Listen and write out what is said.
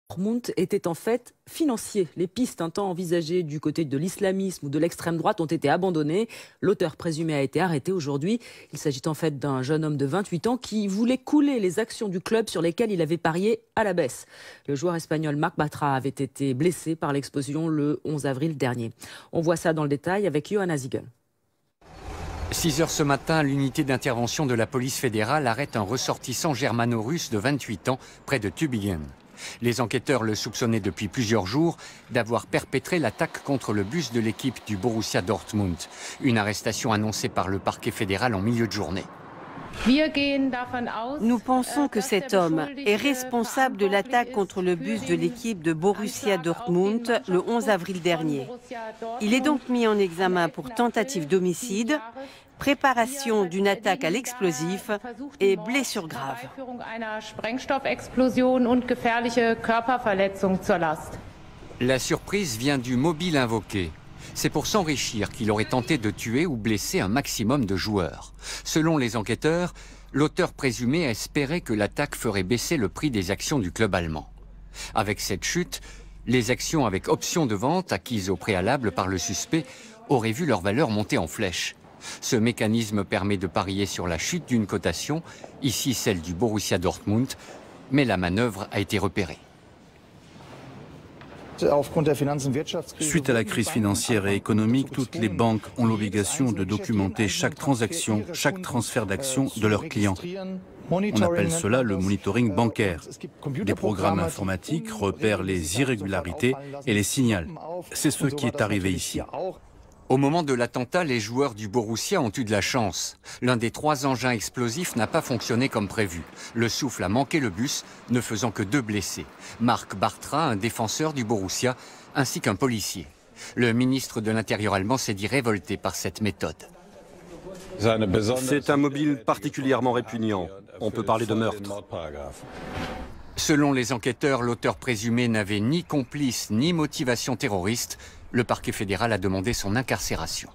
Dortmund était en fait financier. Les pistes un temps envisagées du côté de l'islamisme ou de l'extrême droite ont été abandonnées. L'auteur présumé a été arrêté aujourd'hui. Il s'agit en fait d'un jeune homme de 28 ans qui voulait couler les actions du club sur lesquelles il avait parié à la baisse. Le joueur espagnol Marc Bartra avait été blessé par l'explosion le 11 avril dernier. On voit ça dans le détail avec Johanna Ziegel. 6 heures ce matin, l'unité d'intervention de la police fédérale arrête un ressortissant germano-russe de 28 ans près de Tübingen. Les enquêteurs le soupçonnaient depuis plusieurs jours d'avoir perpétré l'attaque contre le bus de l'équipe du Borussia Dortmund. Une arrestation annoncée par le parquet fédéral en milieu de journée. Nous pensons que cet homme est responsable de l'attaque contre le bus de l'équipe de Borussia Dortmund le 11 avril dernier. Il est donc mis en examen pour tentative d'homicide, préparation d'une attaque à l'explosif et blessure grave. La surprise vient du mobile invoqué. C'est pour s'enrichir qu'il aurait tenté de tuer ou blesser un maximum de joueurs. Selon les enquêteurs, l'auteur présumé espérait que l'attaque ferait baisser le prix des actions du club allemand. Avec cette chute, les actions avec option de vente acquises au préalable par le suspect auraient vu leur valeur monter en flèche. Ce mécanisme permet de parier sur la chute d'une cotation, ici celle du Borussia Dortmund, mais la manœuvre a été repérée. Suite à la crise financière et économique, toutes les banques ont l'obligation de documenter chaque transaction, chaque transfert d'actions de leurs clients. On appelle cela le monitoring bancaire. Des programmes informatiques repèrent les irrégularités et les signalent. C'est ce qui est arrivé ici. Au moment de l'attentat, les joueurs du Borussia ont eu de la chance. L'un des 3 engins explosifs n'a pas fonctionné comme prévu. Le souffle a manqué le bus, ne faisant que 2 blessés. Marc Bartra, un défenseur du Borussia, ainsi qu'un policier. Le ministre de l'Intérieur allemand s'est dit révolté par cette méthode. C'est un mobile particulièrement répugnant. On peut parler de meurtre. Selon les enquêteurs, l'auteur présumé n'avait ni complice ni motivation terroriste. Le parquet fédéral a demandé son incarcération.